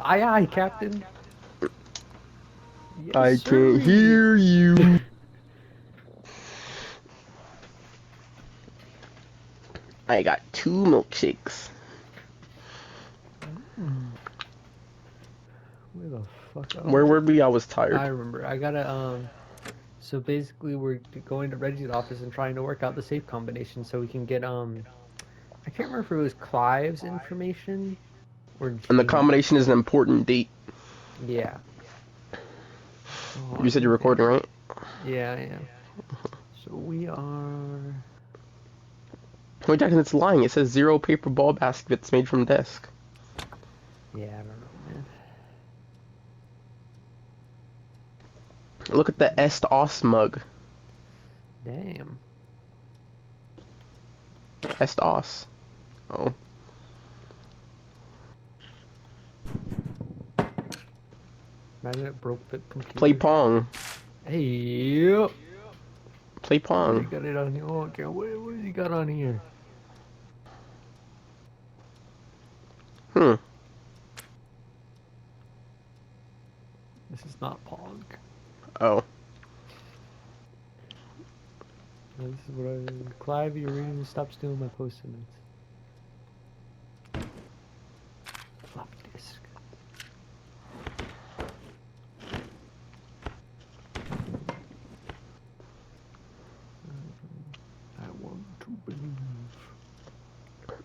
Aye, aye, Captain. Yes, I can't sirree. hear you. I got 2 milkshakes. Where the fuck? Where Oh, were we? I was I tired. remember. I gotta So basically, we're going to Reggie's office and trying to work out the safe combination so we can get I can't remember if it was Clive's information or And the Jamie's. combination is an important date. Yeah. Oh, You I said you're think they. recording, right? Yeah, I am. So we are. Wait, Jackson, it's lying. It says 0 paper ball baskets made from desk. Yeah, I don't know, man. Look at the Est Os mug. Damn. Est Os. Oh. Imagine it broke the Play computer. Pong. Hey, yep. Play What do you Pong. got it on here? Oh, okay. What has he got on here? Hmm. This is not Pong. Oh. This is what I. Clive, you're reading. Stop stealing my post-it notes. Floppy disk. I want to believe.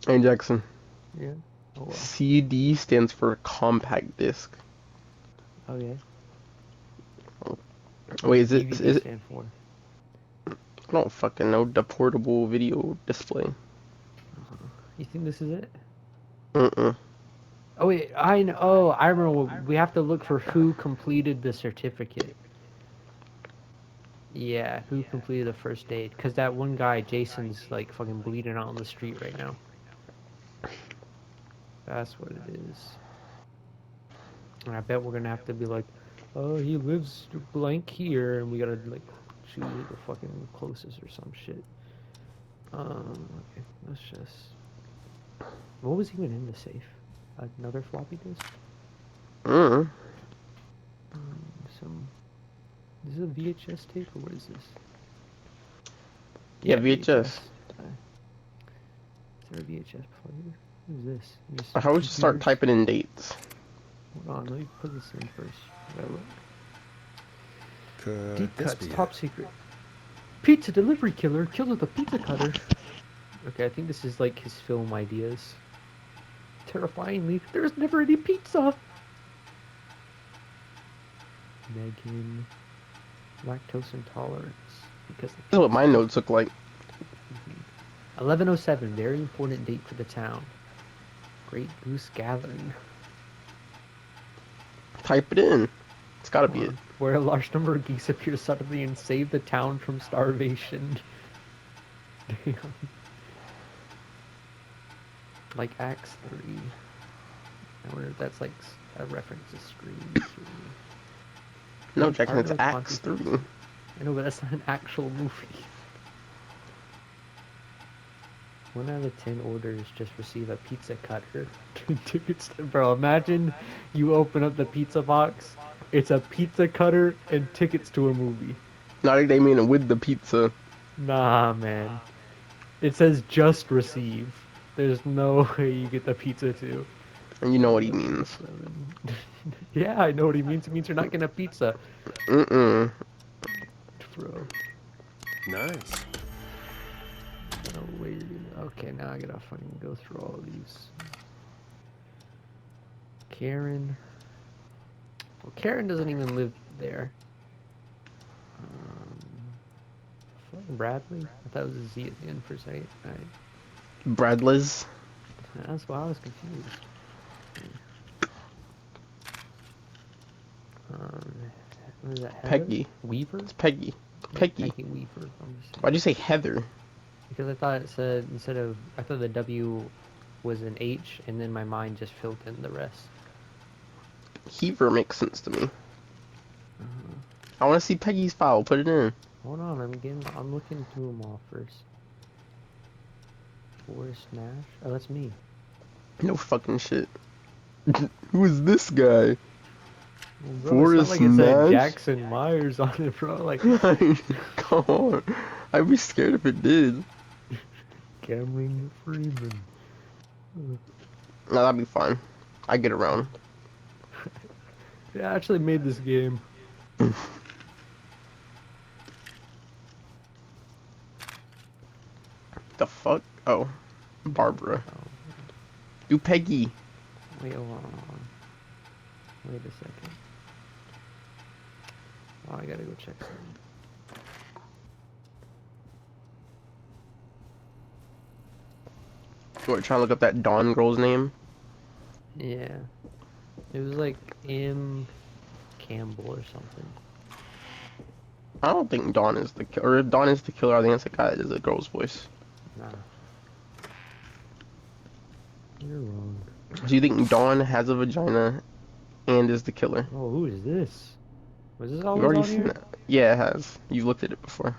Hey, Jackson. Yeah. Oh well. CD stands for compact disc. Oh yeah. What Wait, does is it? DVD Is it? stand for? I don't fucking know. The portable video display. You think this is it? Mm-mm. Oh wait, I know. Oh, I remember. We have to look for who completed the certificate. Yeah, who completed the first aid? Because that one guy, Jason's like fucking bleeding out on the street right now. That's what it is. And I bet we're gonna have to be like, oh, he lives blank here, and we gotta like choose the fucking closest or some shit. Okay, let's just. What was even in the safe? Another floppy disk? Mm. Some. Is this a VHS tape or what is this? Yeah, Yeah, VHS. VHS. Is there a VHS player? What is this? Just How would you start computers? typing in dates? Hold on, let me put this in first. I gotta look. Could Deep this cuts, be top it? secret. Pizza delivery killer killed with a pizza cutter. Okay, I think this is like his film ideas. Terrifyingly, there's never any pizza. Megan, lactose intolerance because the This is what my pizza. notes look like. 1107, very important date for the town. Great Goose Gathering. Type it in. It's gotta be it. Where a large number of geese appear suddenly and save the town from starvation. Damn. Like Acts 3. I wonder if that's like a reference to Scream 3. No, Jackson, Partner it's with Acts Monty 3. Python. I know, but that's not an actual movie. 1 out of 10 orders just receive a pizza cutter. Tickets, bro. Imagine you open up the pizza box. It's a pizza cutter and tickets to a movie. Not like they mean it with the pizza. Nah, man. It says just receive. There's no way you get the pizza too. And you know what he means. 1107. Yeah, I know what he means. It means you're not getting a pizza, Mm-mm. bro. Nice. No way you're gonna. Okay, now I gotta fucking go through all of these. Karen. Well, Karen doesn't even live there. Bradley? I thought it was a Z at the end for a second. Alright. Bradley's. That's why I was confused. What is that? Heather? Peggy. Weaver? It's Peggy. Yeah, Peggy. Peggy Weaver. I'm just Why'd saying. you say Heather? Because I thought it said, instead of, I thought the W was an H, and then my mind just filled in the rest. Heaver makes sense to me. I want to see Peggy's file. Put it in. Hold on, I'm looking through them all first. Forrest Nash? Oh, that's me. No fucking shit. Who is this guy? Well, bro, it's not Forrest like it said Nash? Jackson Myers on it, bro. Like Come on. I'd be scared if it did. Cameron Freeman. No, that'd be fine. I get around. Yeah, I actually made this game. The fuck? Oh, Barbara. Oh, Do Peggy. wait, hold on. Wait a second. Oh, I gotta go check something. What, trying to look up that Dawn girl's name? Yeah. It was like M. Campbell or something. I don't think Dawn is the killer. Or if Dawn is the killer, I think it's the guy that does the girl's voice. Nah. You're wrong. Do you think Dawn has a vagina and is the killer? Oh, who is this? Was this You've always already on seen here? that. Yeah, it has. You've looked at it before.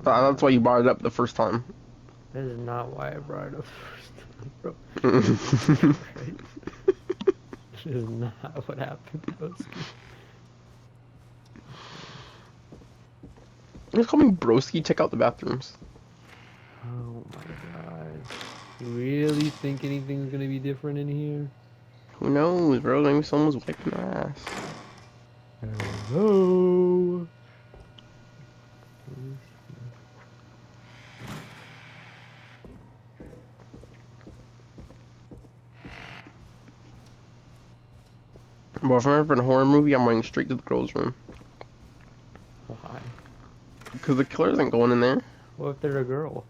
Oh, That's why you brought it up the first time. That is not why I brought it up first time, bro. Right? That is not what happened, Broski. Just call me Broski. Check out the bathrooms. Oh my god. You really think anything's gonna be different in here? Who knows, bro? Maybe someone's wiping their ass. Hello. Bro, if I'm ever in a horror movie, I'm running straight to the girl's room. Why? Because the killer isn't going in there. What if they're a girl?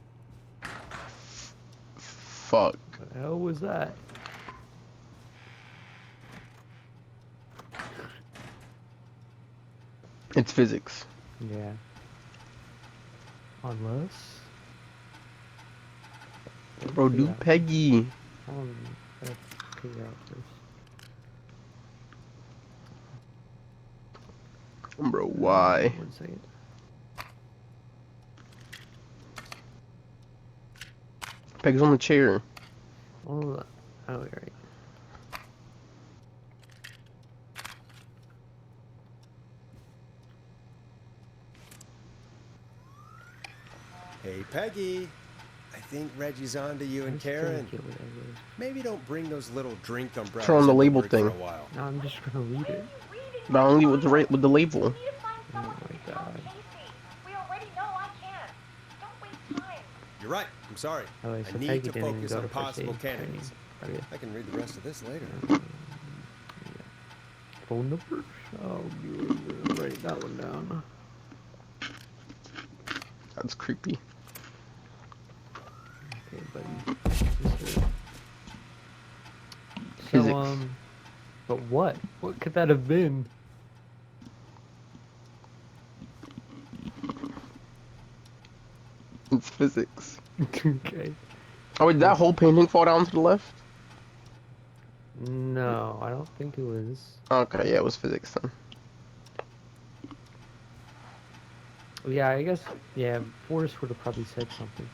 Fuck. What the hell was that? It's physics. Yeah. Unless. Bro, do Yeah. Peggy. Gotta figure out first. Bro, why? 1 second. Peg's on the chair. Oh, you're right. Hey, Peggy. I think Reggie's on to you and Let's try to Karen. get whatever it is. Maybe don't bring those little drink umbrellas Turn on the into label work thing. For a while. No, I'm just gonna read it. But only with the label. Oh my god. We already know I can't. Don't waste time. You're right. I'm sorry. Oh, wait, I so need Peggy to didn't even focus go on to first possible aid training. candidates. Okay. I can read the rest of this later. Phone number? Oh, good. Write that one down. That's creepy. Okay, buddy. This is- Physics. So, but what? What could that have been? It's physics. Okay. Oh, wait, did that whole painting fall down to the left? No, I don't think it was. Okay, yeah, it was physics then. Yeah, I guess. Yeah, Forrest would have probably said something.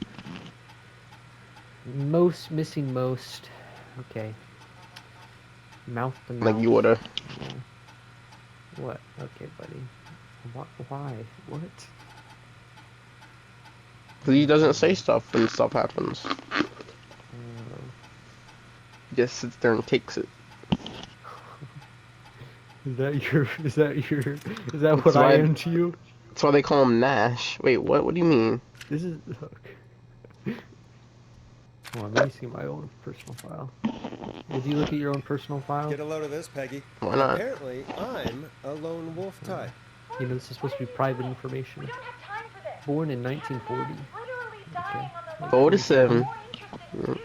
Most missing most. Okay. Mouth to mouth. Like you would've. Yeah. What? Okay, buddy. Why? What? Because he doesn't say stuff when stuff happens. He just sits there and takes it. Is that That's what I why- am to you? That's why they call him Nash. Wait, what? What do you mean? This is okay. Hold on, let me see my own personal file. Did you look at your own personal file? Get a load of this, Peggy. Why not? Apparently, I'm a lone wolf type. You know, this is supposed to be private We information. don't have time for this. Born in 1940. Literally dying on the 47. more interested in you.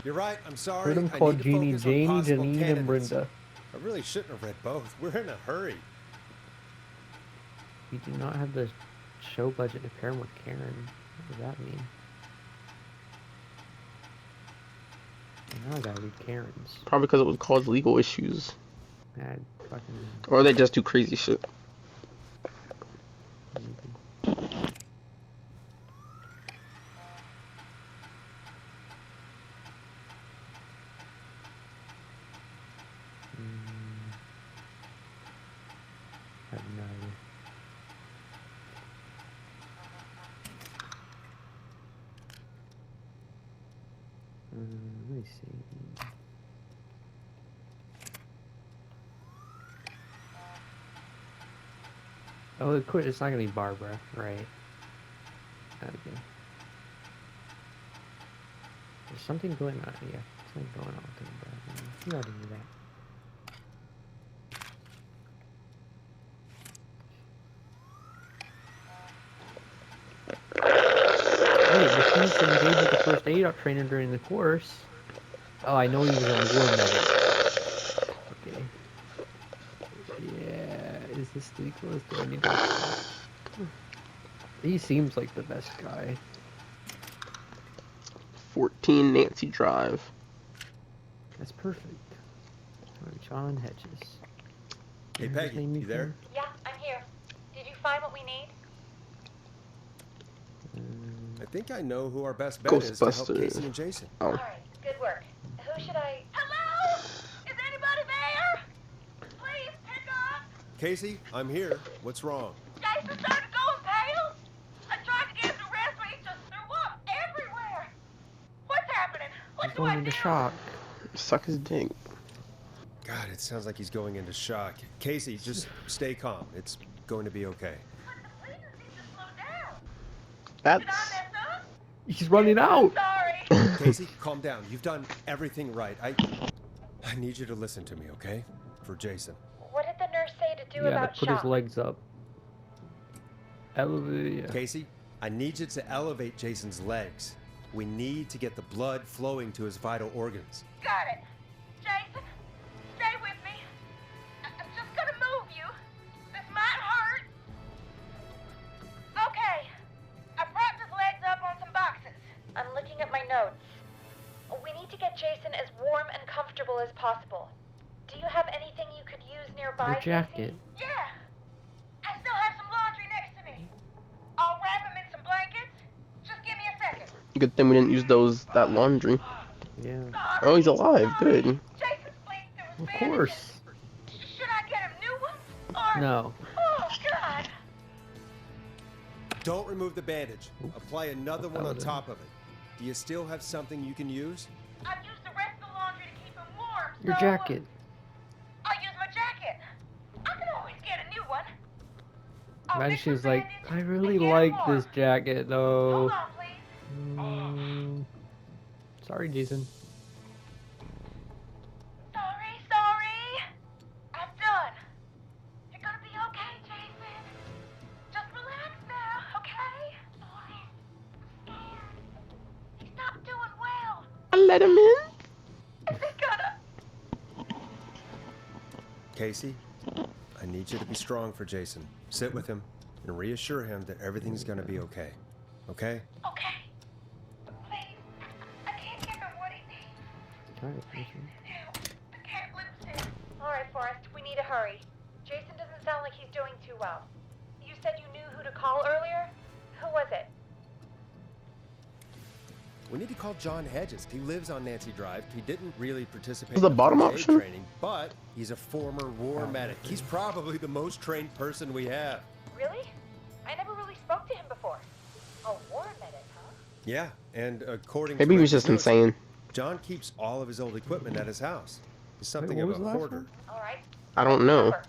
You're right. I'm sorry. Heard them I called need to Jeannie, focus on Janie, possible Janine, and candidates. Brenda. I really shouldn't have read both. We're in a hurry. We do not have the show budget to pair him with Karen. What does that mean? Now I gotta read Karen's. Probably because it would cause legal issues. I fucking. Or they just do crazy shit. Let me see. Oh, of course, it's not gonna be Barbara, right? Okay. There's something going on. Yeah, something going on with Barbara. You already knew that. Wait, refused to engage with the first aid trainer during the course. Oh, I know he was a war medic. Okay. Yeah, is this too close? Do I need to... He seems like the best guy. 14 Nancy Drive. That's perfect. Alright, John Hedges. Hey, His Peggy, name you there? Yeah, I'm here. Did you find what we need? I think I know who our best bet is to help Ghostbusters. Casey and Jason. Oh. All right, good work. Who should I... Hello? Is anybody there? Please pick up. Casey, I'm here. What's wrong? Jason started going pale. I tried to get him to rest, but he just threw up everywhere. What's happening? What He's do I going into do? shock. Suck his dick. God, it sounds like he's going into shock. Casey, just stay calm. It's going to be okay. But the bleeding seems to slow down. Did That's... I mess up? He's running out! Sorry. Casey, calm down. You've done everything right. I need you to listen to me, okay? For Jason. What did the nurse say to do You gotta about put shock? his legs up. Elevate. Casey, I need you to elevate Jason's legs. We need to get the blood flowing to his vital organs. Got it. Jason, stay with me. I'm just gonna move you. This might hurt. Okay. I propped his legs up on some boxes. I'm looking at my notes. We need to get Jason as warm and comfortable as possible. Do you have anything you could use nearby? Your jacket. Casey? Yeah. I still have some laundry next to me. I'll wrap him in some blankets. Just give me a second. Good thing we didn't use that laundry. Yeah. Oh, he's alive. Good. Jason's bleeding through his Of bandages. course. Should I get him new ones? Or... No. Oh, God. Don't remove the bandage. Apply another one on Paladin. top of it. Do you still have something you can use? I've used the rest of the laundry to keep him warm, Your so... jacket. I'll use my jacket. I can always get a new one. I'll Imagine fix she was the like, bandage I and really get him like warm. this jacket though. Hold on, please. Sorry, Jason. Sorry. I'm done. You're gonna be okay, Jason. Just relax now, okay? Boy, he's not doing well. I let him in. Is he gonna... Casey, I need you to be strong for Jason. Sit with him and reassure him that everything's gonna be okay. Okay? Okay. Please. I can't give him what he needs. Alright, Jason. I can't lose him. All right, Forrest, we need to hurry. Jason doesn't sound like he's doing too well. You said you knew who to call earlier? Who was it? We need to call John Hedges. He lives on Nancy Drive. He didn't really participate Was the in bottom first aid option? training, but he's a former war medic. He's probably the most trained person we have. Really? I never really spoke to him before. A war medic, huh? Yeah, and according Maybe to he was just Reggie's notes, insane. John keeps all of his old equipment at his house. He's something what of was a the last hoarder. one? All right. I don't know. Number.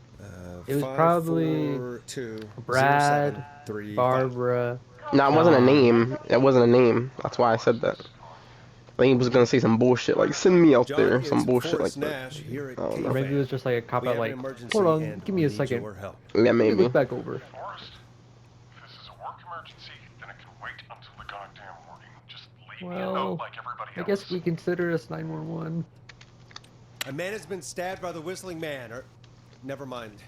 It was probably 542 Brad, 0735. Barbara. No, it wasn't a John. name. It wasn't a name. That's why I said that. I think he was gonna say some bullshit like "send me out John there," is some bullshit like Forrest that. Nash here at I don't know. Or maybe it KFAN. was just like a cop We out have an like, emergency hold on, and give me a need second. your help. Yeah, Let me maybe. look back over. Forrest, if this is a work emergency, then it can wait until the goddamn morning. Just leave me a Well, note like everybody I else. guess we consider this 911. A man has been stabbed by the Whistling Man, or never mind.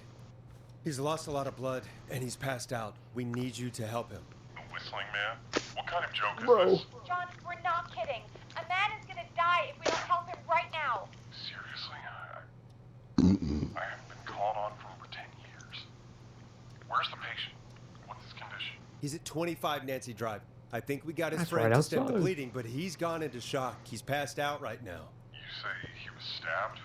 He's lost a lot of blood and he's passed out. We need you to help him. The Whistling Man? What kind of joke is Bro. this? John, we're not kidding. A man is gonna die if we don't help him right now. Seriously? I haven't been called on for over 10 years. Where's the patient? What's his condition? He's at 25 Nancy Drive. I think we got his That's friend right to stem the outside. bleeding, but he's gone into shock. He's passed out right now. You say he was stabbed?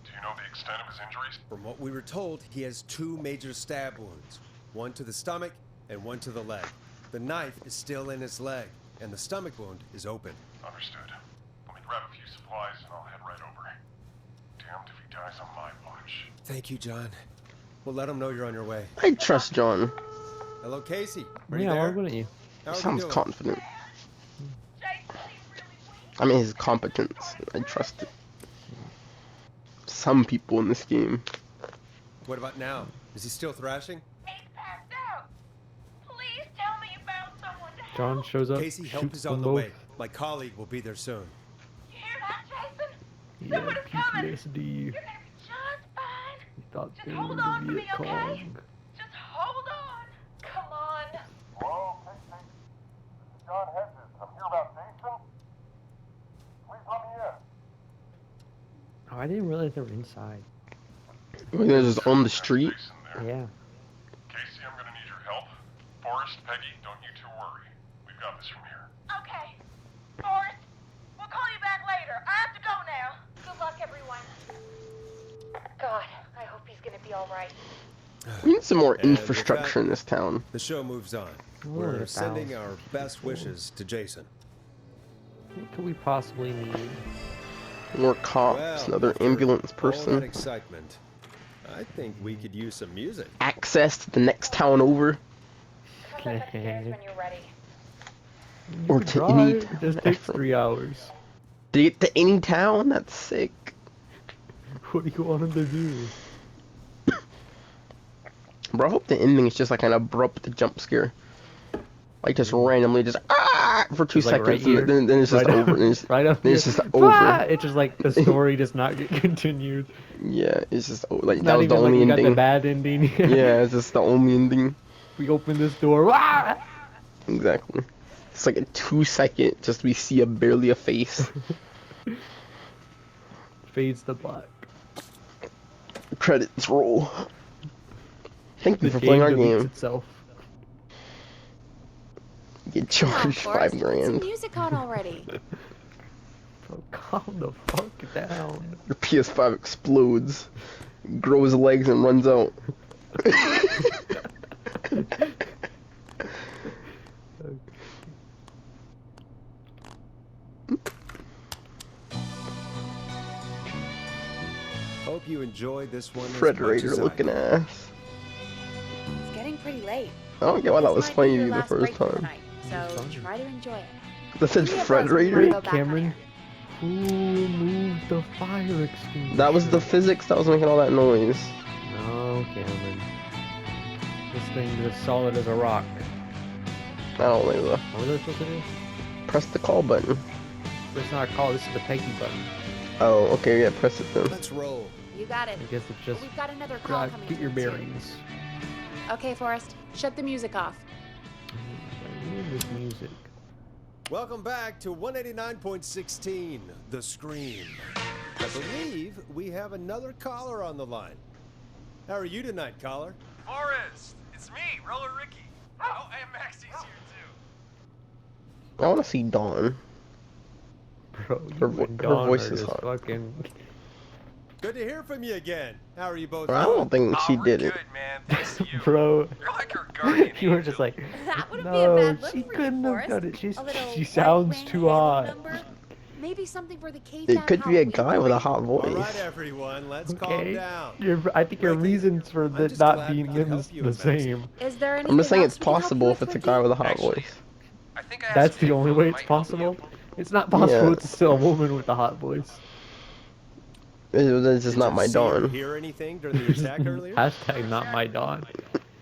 Do you know the extent of his injuries? From what we were told, he has 2 major stab wounds. One to the stomach and one to the leg. The knife is still in his leg, and the stomach wound is open. Understood. Let me grab a few supplies and I'll head right over. Damned if he dies on my watch. Thank you, John. We'll let him know you're on your way. I trust John. Hello, Casey. Are you Yeah, why there? wouldn't you? How are we Sounds doing? confident. Jason, he's really weak. I mean, his competence. I trust it. Some people in this game. What about now? Is he still thrashing? He's passed out. Please tell me you found someone to help. John shows up, Casey, help shoots is on them the both. way. My colleague will be there soon. You hear that, Jason? Yeah, Someone is coming. PTSD. You're gonna be just fine. He thought Just they hold were on the for me, Viet okay? Cong. Just hold on. Come on. Hello, Casey? John Hedges. I'm here about Jason. Please let me in. Oh, I didn't realize they were inside. We're just on the street. Jason there. Yeah. Casey, I'm gonna need your help. Forrest, Peggy, don't you two worry. We've got this from here. Okay. Forrest, we'll call you back later. I have to go now. Good luck, everyone. God, I hope he's gonna be all right. We need some more And with infrastructure that- in this town. The show moves on. Ooh, We're a sending thousand. our best wishes to Jason. What could we possibly need? More cops, Well, another after ambulance all person. that excitement, I think we could use some music. Access to the next town over. Come up the stairs when you're ready. You Or could to drive, any it just takes different- 3 hours. To get to any town? That's sick. What do you want him to do? Bro, I hope the ending is just like an abrupt jump scare. Like just randomly just for 2 Just like seconds right and then it's just right over. Up, And it's, right up then it's here. just Ah! over. It's just like the story does not get continued. Yeah, it's just like that Not was the even like only we got the ending. bad ending. Yeah, it's just the only ending. We open this door. Ah! Exactly. It's like a 2 second, just we see barely a face. Fades to black. Credits roll. Thank you The for playing our deletes game. itself. Get Come on, charged Forrest, 5 put some grand. music on already. Bro, calm the fuck down. Your PS5 explodes, grows legs and runs out. Hope you enjoyed this one as much Frederator as I looking did. ass. It's getting pretty late. I don't get why that This was might funny be to your you the last first break for the time. night, so Fun. try to enjoy it. That said Give me a buzz when you wanna Frederator? go back on Cameron? air. Who moved the fire extinguisher? That was the physics that was making all that noise. No, Cameron. This thing is solid as a rock. I don't like that. What was I supposed to do? Press the call button. It's not a call, this is the Peggy button. Oh, okay, yeah, press it then. Let's roll. You got it. I guess it's just We've got another call coming. get your through, too. bearings. Okay, Forrest, shut the music off. I need this music. Welcome back to 189.16, The Scream. I believe we have another caller on the line. How are you tonight, caller? Forrest, it's me, Roller Ricky. Oh, and Maxie's here too. I want to see Dawn. Bro, you Her and her Dawn voice are is just hot. fucking... Good to hear from you again. How are you both I doing? don't think she We're did good, it. man. Thanks to you. Bro, You're like her guardian you were angel. just like, That wouldn't no, be a bad look she for couldn't you, have Forrest. done it. A little She White sounds Wing too Halo hot. number? Maybe something for the cave It could be a guy with a hot All voice. right, everyone, let's calm Okay. down. I think your Ricky, reasons for I'm that just not glad being we could him help is you the and Maxie. same. Is there anything I'm just saying else it's we can help you possible with, if it's a Ricky? guy with a hot Actually, voice. I think I have That's some the only info way that it's might help possible. you. It's not possible Yeah. it's still a woman with a hot voice. It's just Did not you my see or Dawn. hear anything during the attack earlier? Hashtag not my Dawn.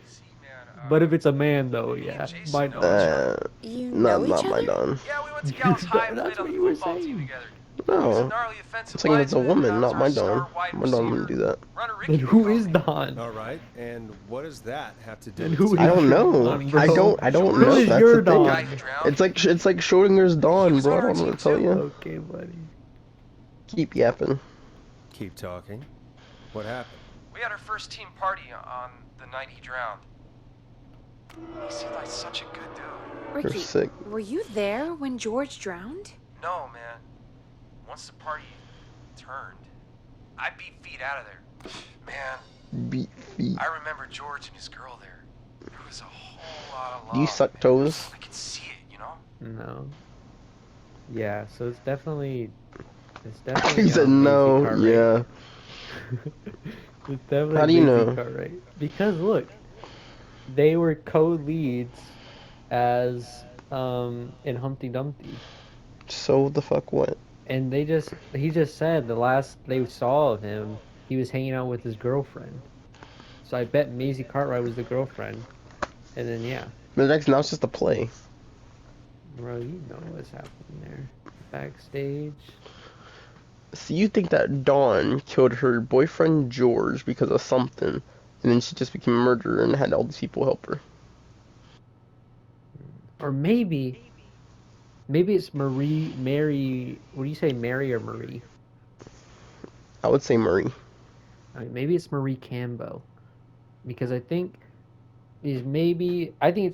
See, man, But if it's a man though, yeah, Jason my knows Dawn. You Not know each my other? Dawn. Yeah, we went to Gallus High and That's played on what the you were football team saying. together. He was a No. gnarly offensive I'm saying it's a lineman, woman, and I not was my our star Dawn. wide My Dawn receiver. wouldn't do that. Runner Ricky, And they who call is me. Dawn? All right, and what does that have to do And with who it? I don't is know. Dawn, bro? I don't Who know. is That's your the Dawn? Guy thing. who drowned. It's like Schrodinger's He Dawn, was bro. on I our don't know team, what to tell too. you. Okay, buddy. Keep yapping. Keep talking. What happened? We had our first team party on the night he drowned. He seemed like such a good dude. Ricky, sick. were you there when George drowned? No, man. Once the party turned, I beat feet out of there. Man, Beat feet. I remember George and his girl there. There was a whole lot of love. Do you suck man. toes? I could see it, you know? No. Yeah, so it's definitely He said Maisie no. Cartwright. Yeah. It's definitely How do you Maisie know? Cartwright. Because look, they were co-leads as in Humpty Dumpty. So the fuck what? And he just said the last they saw of him, he was hanging out with his girlfriend. So I bet Maisie Cartwright was the girlfriend. And then yeah. But next now it's just a play. Bro, you know what's happening there. Backstage. So you think that Dawn killed her boyfriend George because of something, and then she just became a murderer and had all these people help her? Or maybe it's Mary, what do you say, Mary or Marie? I would say Murray. I mean, maybe it's Marie Campbell. Because I think it's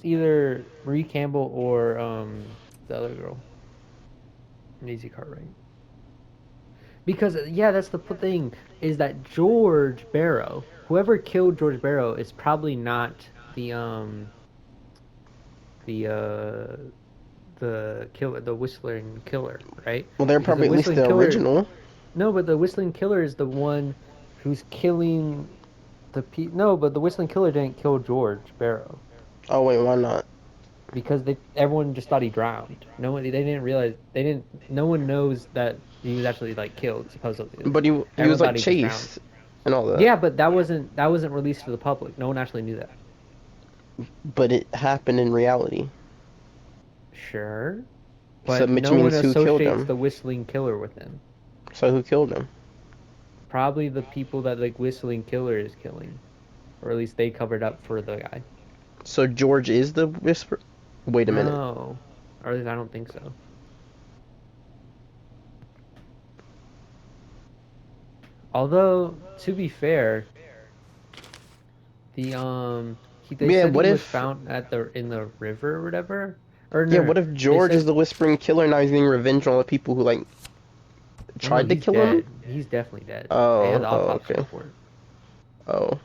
either Marie Campbell or the other girl. Maisie Cartwright. Because yeah, that's the thing, is that George Barrow, whoever killed George Barrow is probably not the the killer, the whistling killer, right? Well, they're Because probably at least the original. No, but the whistling killer is the one who's killing no, but the whistling killer didn't kill George Barrow Oh wait, why not? because everyone just thought he drowned. They didn't realize, no one knows that he was actually like killed supposedly. But he Everyone was like thought he just drowned. chased and all that. Yeah, but that wasn't released to the public. No one actually knew that. But it happened in reality. Sure. So But which no one means who killed associates him? the whistling killer with him. So who killed him? Probably the people that like whistling killer is killing, or at least they covered up for the guy. So George is the whisper. Wait a minute. No, or at least I don't think so. Although, to be fair, the they Yeah, said what he was if- found in the river or whatever. Or Yeah, no, what if George is the whispering killer now? He's getting revenge on all the people who like tried to he's kill dead. him. He's definitely dead. Oh, They had the oh, autopsy okay. report. Oh,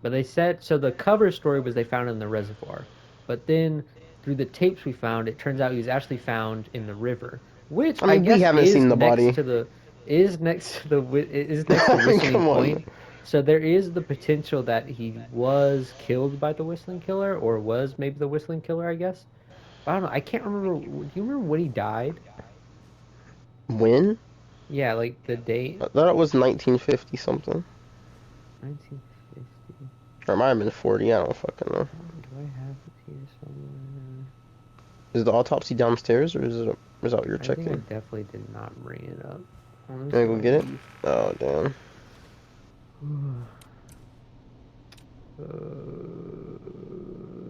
But they said, so the cover story was they found him in the reservoir. But then through the tapes we found, it turns out he was actually found in the river, which I mean, we guess haven't is seen the next body. to the is next to Whistling Come on. Point. So there is the potential that he was killed by the Whistling Killer, or was maybe the Whistling Killer, I guess. But I don't know. I can't remember. Do you remember when he died? when? Yeah, like the date. I thought it was 1950 something. 1950. Or it might have been 40. I don't fucking know. Do I have it here somewhere? Is the autopsy downstairs, or is that what you're I think checking? I definitely did not bring it up. Well, let me Can I see go what get it? leave. Oh damn.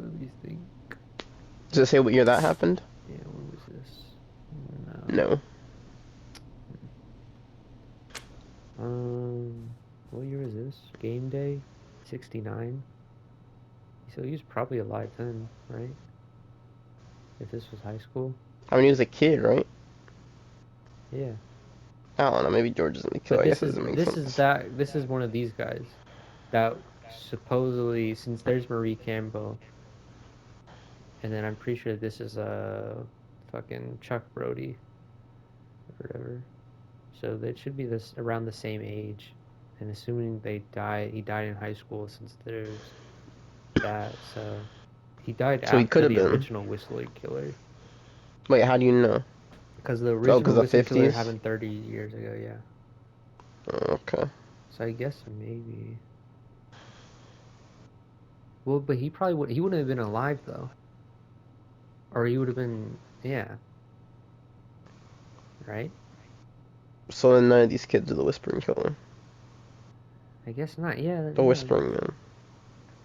Let me think. Does it say what year that happened? Yeah, when was this? No. What year is this? Game Day? 69? So he was probably alive then, right? If this was high school? I mean, he was a kid, right? Yeah. I don't know. Maybe George isn't the killer. But I guess it doesn't make sense. this is one of these guys that supposedly, since there's Marie Campbell, and then I'm pretty sure this is fucking Chuck Brody or whatever. So they should be this around the same age, and assuming he died in high school, since there's that. So he died So he after could have the been. original Whistling Killer, Wait, how do you know? because the original 'cause the Whistling Killer 50s? happened 30 years ago. Yeah. Oh, okay. So I guess maybe. Well, but he wouldn't have been alive though. Or he would have been, yeah. Right? So then none of these kids are the whispering killer. I guess not. Yeah. The whispering man.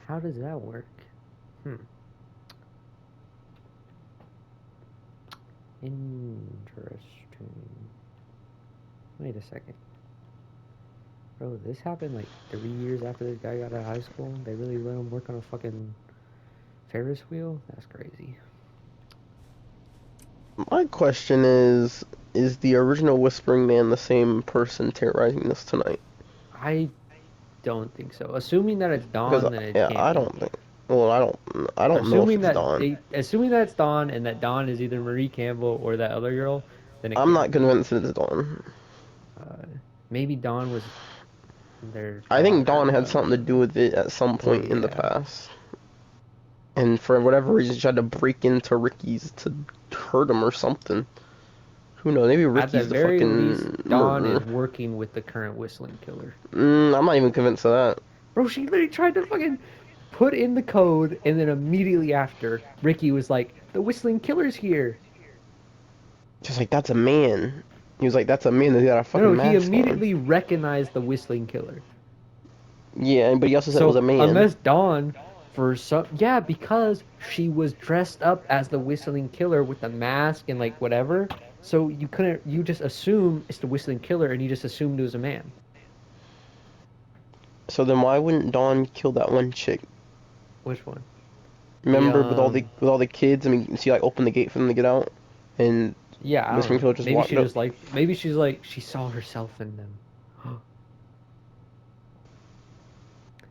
How does that work? Interesting. Wait a second. Bro, this happened like 3 years after this guy got out of high school. They really let him work on a fucking Ferris wheel? That's crazy. My question is the original whispering man the same person terrorizing us tonight? I don't think so. Assuming that it's Dawn, Because then it yeah, can't I be. don't think. Well, I don't know if Assuming it's that Dawn. assuming that's Dawn and that Dawn is either Marie Campbell or that other girl, then it I'm can't not be. convinced it's Dawn. Maybe Dawn was their I think daughter, Dawn had but- something to do with it at some point in the yeah. past. And for whatever reason, she tried to break into Ricky's to hurt him or something. Who knows? Maybe At the Ricky's the very fucking least, Dawn is murderer. working with the current Whistling Killer. I'm not even convinced of that. Bro, she literally tried to fucking put in the code, and then immediately after, Ricky was like, "The Whistling Killer's here." Just like, that's a man. He was like, that's a man that's got a fucking No, he mask immediately recognized the Whistling Killer. on. Yeah, but he also said it was a man. Unless Dawn, for some, yeah, because she was dressed up as the Whistling Killer with the mask and like whatever, so you just assume it's the Whistling Killer, and you just assumed it was a man. So then why wouldn't Dawn kill that one chick? Which one? Remember with all the kids? I mean, she like opened the gate for them to get out, and Yeah, I Whistling don't know. Killer just Maybe walked she up. just like, maybe she's like, she saw herself in them.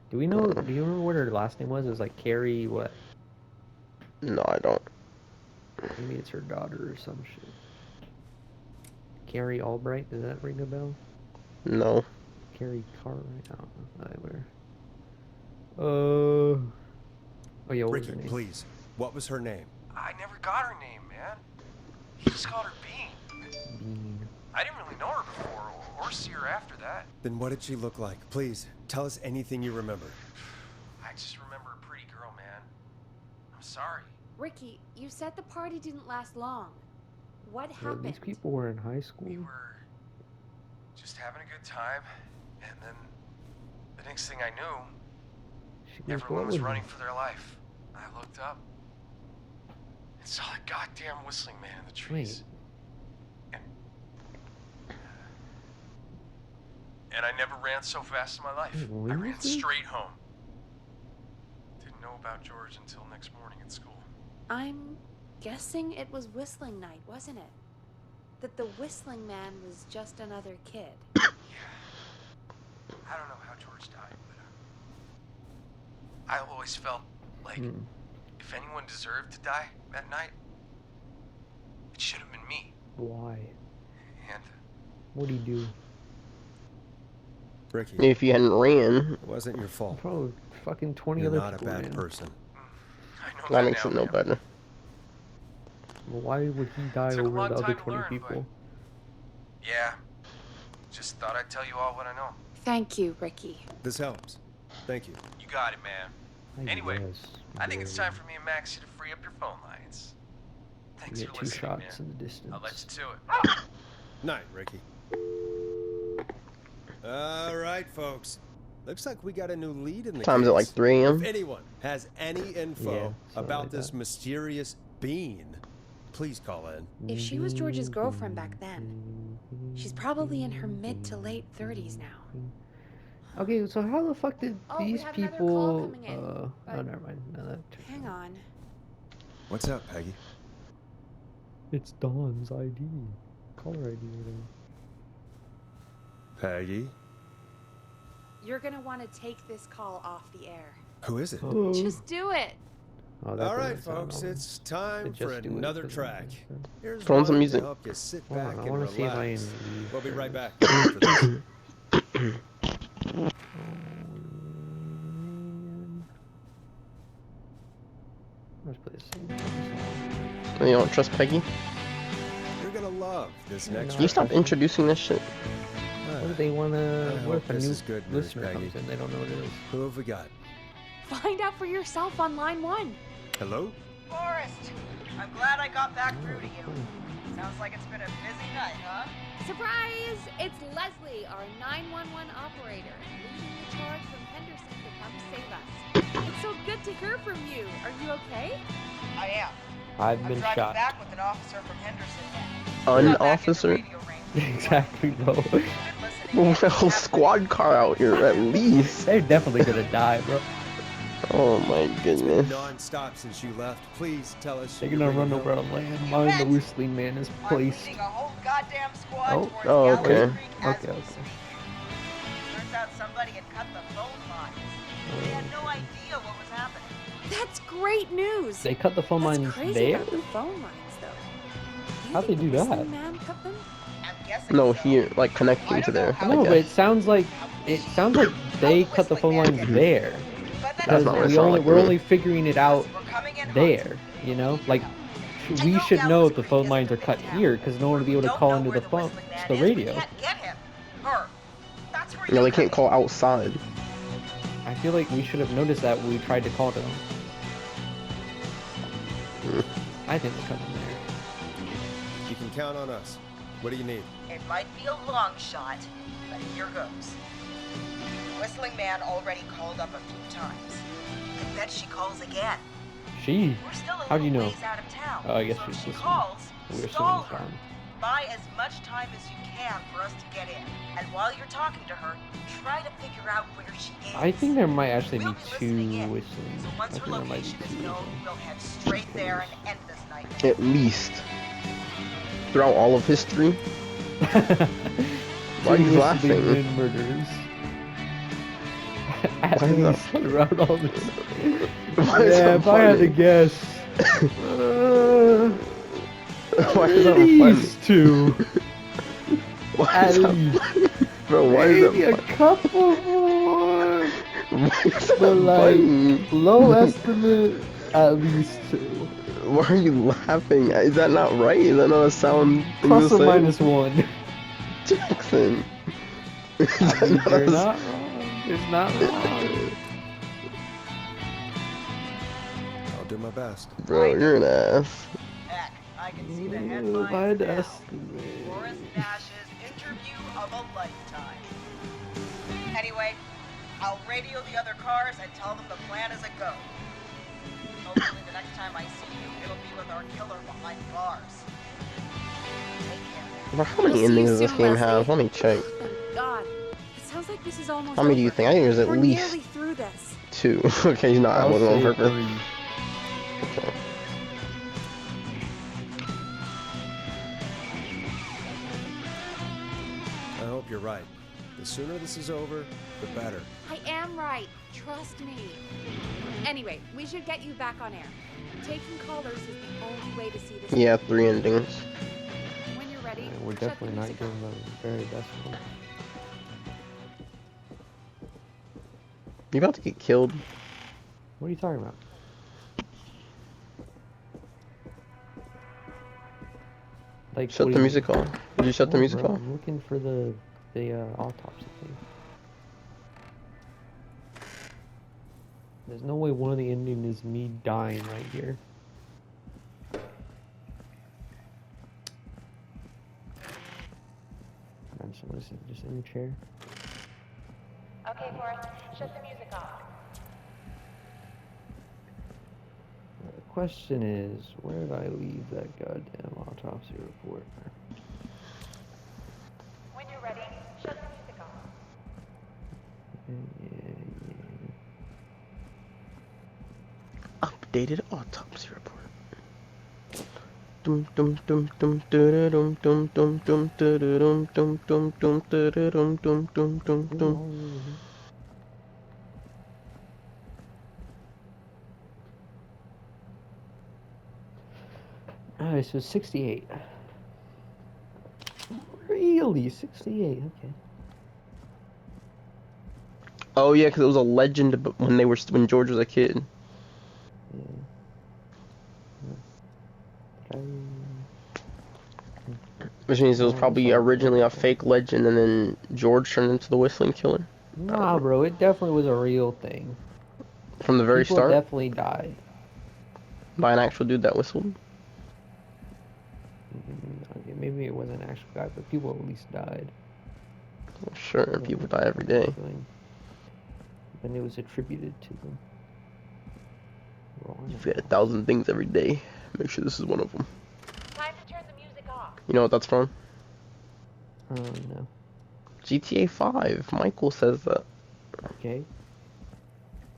Do we know? Do you remember what her last name was? It was like Carrie. What? No, I don't. Maybe it's her daughter or some shit. Carrie Albright. Does that ring a bell? No. Carrie Cartwright. I don't know. Oh yeah. What was Ricky, her name? please. What was her name? I never got her name, man. He just called her Bean. Bean. I didn't really know her before or see her after that. Then what did she look like? Please, tell us anything you remember. I just remember a pretty girl, man. I'm sorry. Ricky, you said the party didn't last long. What So happened? these people were in high school. We were just having a good time, and then the next thing I knew, She was everyone was what running for their life. I looked up and saw that goddamn whistling man in the trees. And I never ran so fast in my life. Wait, I ran really? straight home. Didn't know about George until next morning at school. I'm guessing it was whistling night, wasn't it? That the whistling man was just another kid. Yeah. I don't know how George died, but I always felt like if anyone deserved to die that night, it should have been me. Why? And What did he do? Ricky, Maybe if you hadn't ran, it wasn't your fault. Bro, fucking 20 You're other not a people bad ran. person. I know that makes now, it no man. better. Well, why would he die Took a over long the other time to 20 learn, people? Yeah. Just thought I'd tell you all what I know. Thank you, Ricky. This helps. Thank you. You got it, man. I Anyway, guess, I think it's yeah. time for me and Maxie to free up your phone lines. You Thanks get for 2 listening, shots man. in the distance. I'll let you to it. Night, Ricky. All right, folks. Looks like we got a new lead in the Time's case. at like 3 If a.m. anyone has any info Yeah, something about like this that. mysterious being, please call in. If she was George's girlfriend back then, she's probably in her mid to late 30s now. Okay, so how the fuck did Oh, we these have another call people? coming in, Oh, but- never mind. No, that Hang on. What's up, Peggy? It's Dawn's ID. Caller ID. Peggy? You're gonna want to take this call off the air. Who is it? Oh, Just do it. oh, that All right, doesn't sound folks, all- it's time It for just do it another doesn't track. make sense. Here's Throw on some one music. to help you sit Hold back on, I and want to see if I relax. can. We'll be right back after this. Let's play the same song. You don't trust Peggy? You're gonna love this next Can you stop introducing this shit? What if they wanna? I What hope if a this new is good news, listener Peggy. comes in? They don't know what it is. Who have we got? Find out for yourself on line 1. Hello? Forrest, I'm glad I got back through to you. Sounds like it's been a busy night, huh? Surprise! It's Leslie, our 911 operator, leading the charge from Henderson to come save us. It's so good to hear from you. Are you okay? I am. I've I'm been driving shot. back with an officer from Henderson now. An Got back into officer? radio range. Exactly, bro. Been listening Well, in. a squad car out here at least. They're definitely gonna die, bro. Oh my It's been goodness. non-stop since you left. Please tell us. They're who gonna you're run bringing over home. a landmine. The whistling man is I'm placed. leading a whole goddamn squad Oh. towards Oh, Gallows okay. Creek as Okay, we okay. speak. Turns out somebody had cut the phone lines. They had no idea what was happening. That's great news. They cut the phone That's lines crazy there? about the phone lines, though. How'd they do that? Man cut them? I'm guessing No, so. here, like I connecting don't to know there. how I No, it but it guess. sounds like they cut the phone lines there. But That's Because not what it we sounded only like to we're me. only figuring it out we're coming in hot. there, you know? Like we should know if the phone lines are cut here because no one will be able to Don't call know into where the phone, Whistling Man the is. We radio. can't get him. Her. That's where You know, you they can't come call outside. I feel like we should have noticed that when we tried to call to them. I think they cut them there. You can count on us. What do you need? in. It might be a long shot, but here goes. Whistling Man already called up a few times. I bet she calls again. She. We're still a How do you little know? ways out of town. Oh, I guess so if she's she listening. calls, We're assuming stall it's her. gone. Buy as much time as you can for us to get in. And while you're talking to her, try to figure out where she is. I think there might actually We'll be be listening two in. whistling. So I once think her there might be location is two. known, we'll head straight there and end this nightmare. At least. Throughout all of history. Why are you Two laughing? whistling men murders. At Why is that least funny? throughout all this. Why is Yeah, that if I had to funny? guess. Why is At that least funny? two. Why At is that least. funny? Bro, why Maybe is a that funny? couple more. Why is that But like, funny? low estimate, at least two. Why are you laughing? Is that not right? Is that not a sound thing Plus to or say? minus one. Jackson. Is I that mean, not you're a- not wrong. It's not wrong. I'll do my best. Bro, you're an ass. Heck, I can see the Ooh, headlines I'd now. estimate. Boris Nash's interview of a lifetime. Anyway, I'll radio the other cars and tell them the plan is a go. Hopefully the next time I see you, it'll be with our killer behind bars. Take care. Bro, how We'll many see you endings does this soon, game Leslie. have? Let me check. Thank God. It sounds like this is almost How many do you over. think? I think there's at We're least nearly through this. 2. Okay, he's not. I I'll wasn't on say purpose. 3. Okay. I hope you're right. The sooner this is over, the better. I am right. Trust me. Anyway, we should get you back on air. Taking callers is the only way to see this. Yeah, 3 endings. When you're ready, Yeah, we're shut the definitely not music giving off. the very best one. You about to get killed? What are you talking about? Like, Shut what the do you music mean? off. Did you shut the No, music bro, off? I'm looking for the autopsy thing. There's no way one of the ending is me dying right here. I'm just listening, just in your chair. Okay, Forrest, shut the music off. The question is, where did I leave that goddamn autopsy report? When you're ready, shut the music off. Yeah. Updated autopsy report. Dum dum dum dum dum dum dum dum dum dum dum dum dum dum dum dum. Alright, so 68. Really? 68, okay. Oh yeah, because it was a legend when when George was a kid. Yeah. Which means it was probably originally a fake legend, and then George turned into the Whistling Killer Nah, bro, it definitely was a real thing. from the very People start definitely died. by an actual dude that whistled. Okay, maybe it wasn't an actual guy, but people at least died. Sure, people die every day. And it was attributed to them. You forget 1,000 things every day. Make sure this is one of them. Time to turn the music off. You know what that's from? No. GTA 5. Michael says that. Okay.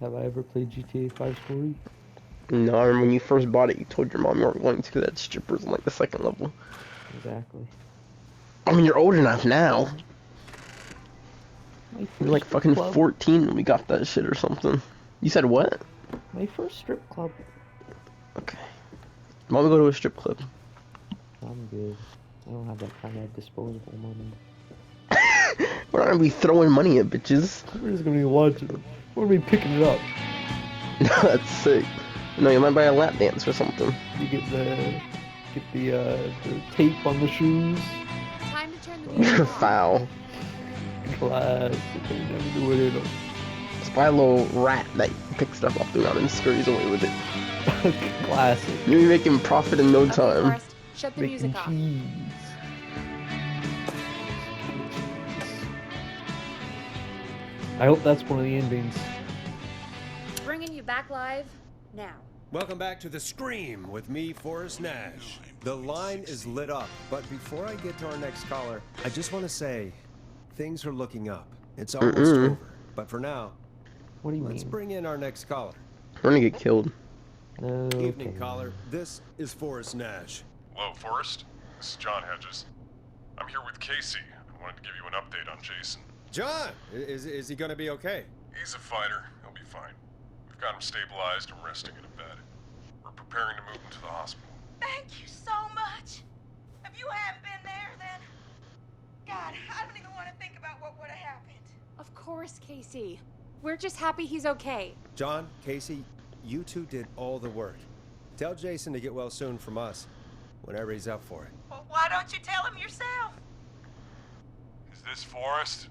Have I ever played GTA 5 Story? No, I remember when you first bought it, you told your mom you weren't going to because that strippers on like the 2nd level. Exactly. I mean, you're old enough now. My You're like first fucking club. 14 when we got that shit or something. You said what? My first strip club. Okay. Why don't we go to a strip club? I'm good. I don't have that kind of disposable money. We're not gonna be throwing money at bitches. We're just gonna be watching them. We're gonna be picking it up. That's sick. No, you might buy a lap dance or something. You get the tape on the shoes. Time to turn the music You're off. foul. Classic. They never do it in them. Just buy a little rat that picks stuff off the ground and scurries away with it. Classic. You'll be making profit in no Okay, time. Forrest, shut the Making music off. cheese. I hope that's one of the endings. Bringing you back live now. Welcome back to The Scream with me, Forrest Nash. The line is lit up, but before I get to our next caller, I just want to say things are looking up. It's almost over, but for now, What do you let's mean? bring in our next caller. We're gonna get killed. Okay. Evening, caller. This is Forrest Nash. Hello, Forrest. This is John Hedges. I'm here with Casey. I wanted to give you an update on Jason. John, is he going to be okay? He's a fighter. He'll be fine. We've got him stabilized and resting in a bed. We're preparing to move him to the hospital. Thank you so much. If you hadn't been there, then... God, I don't even want to think about what would have happened. Of course, Casey. We're just happy he's okay. John, Casey, you two did all the work. Tell Jason to get well soon from us, whenever he's up for it. Well, why don't you tell him yourself? Is this Forrest?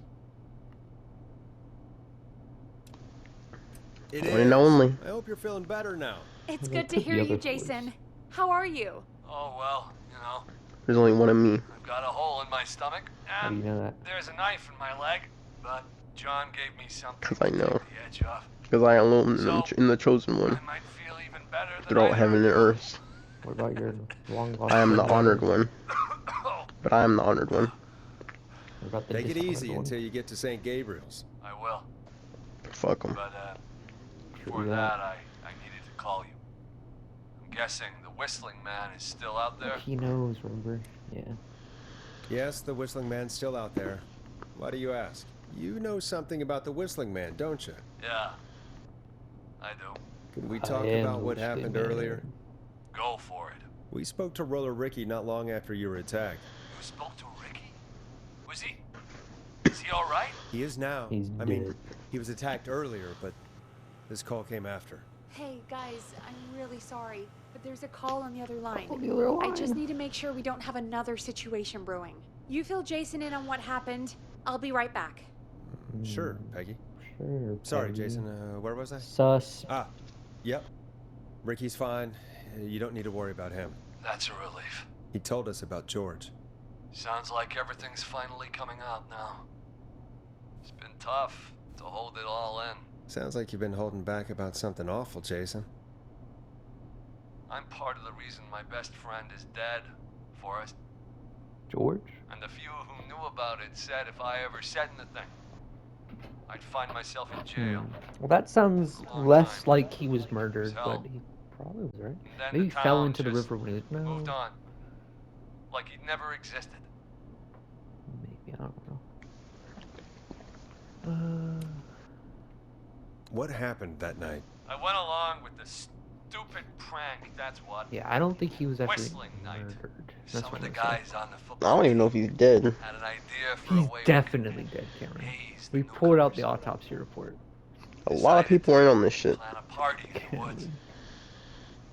It One and only. I hope you're feeling better now. It's That good to could be hear you, other Jason. voice. How are you? Oh, well, you know, There's only one of me. I've got a hole in my stomach, How do you and know that? there's a knife in my leg, but John gave me something 'Cause I to know. take the edge off. Because I alone am So, in the chosen one. I might feel even better than Throughout heaven and earth. What about your long lost I am the brother? honored one. Oh, But I am the honored one. What about the Take it dishonored easy one? until you get to St. Gabriel's. I will, Fuck 'em. but True for that. that, I needed to call you. I'm guessing the Whistling Man is still out there. He knows, remember? Yeah. Yes, the Whistling Man's still out there. Why do you ask? You know something about the Whistling Man, don't you? Yeah, I do. Can we I talk am about the what Whistling happened Man. earlier? Go for it. We spoke to Roller Ricky not long after you were attacked. You spoke to Ricky? Is he all right? He is now. He's I mean, dead. he was attacked earlier, but this call came after. Hey, guys, I'm really sorry, but there's a call on the other line. On the other I just line. need to make sure we don't have another situation brewing. You fill Jason in on what happened. I'll be right back. Sure, Peggy. Sure. Sorry, Peggy. Jason. Where was I? Sus. Ah, yep. Ricky's fine. You don't need to worry about him. That's a relief. He told us about George. Sounds like everything's finally coming out now. It's been tough to hold it all in. Sounds like you've been holding back about something awful, Jason. I'm part of the reason my best friend is dead, Forrest. George? And the few who knew about it said if I ever said anything, I'd find myself in jail. Well, that sounds Long less time. like he was murdered, Hell. but he probably was, right? And then Maybe he the fell town into the just river when he was... No. Moved on. Like he'd never existed. Maybe, I don't know. What happened that night? I went along with the stupid prank, that's what. Yeah, I don't think he was actually Whistling night. murdered. Some That's of what the I'm saying. guys on the I football don't even know if he's dead. had an idea for a He's way we definitely could dead, Cameron. haze the We pulled out the newcomers. autopsy report. A lot of people are in on this shit. Plan a party in the woods and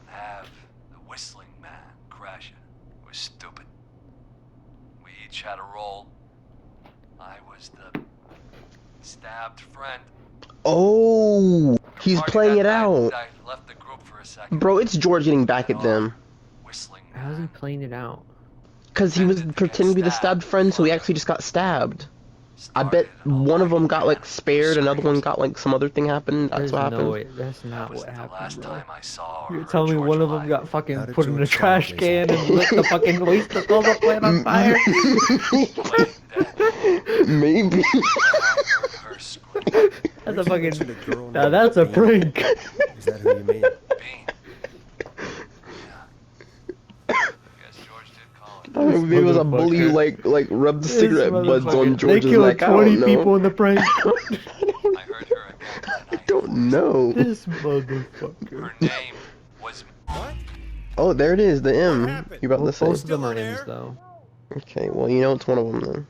have the Whistling Man crash it. It was stupid. We each had a role. I was the stabbed friend. Oh, he's Party playing that it night, out. I left the group for a second. Bro, it's George getting back at them. Whistling How's he Man. playing it out? Because he was Pretended to pretending to be get the stabbed friend, so he actually just got stabbed. I bet Started an one of them almighty got like band of spared, another one screams. got like some other thing happened. That's There's what happened. no way. That's That not was what the happened, last bro. time I saw or You're heard telling me George one of them alive. got How fucking did put in a George trash die, can and lit the fucking oyster closet plant on fire? Maybe. I heard her scream. That's a Ricky fucking... mentioned a girl Now named that's a Bean. prank. Is that who you mean? Bean. Yeah. Guess George did call it. Maybe it was a bully who like rubbed This cigarette buds motherfucker. on They George's killed neck. I 20 don't know. people in the prank. I heard her again I tonight. don't No. This motherfucker. Her name was. What? Oh, there it is. The M. happened? You about Well, to say? both of them Still are there? M's though. Okay. Well, you know it's one of them then.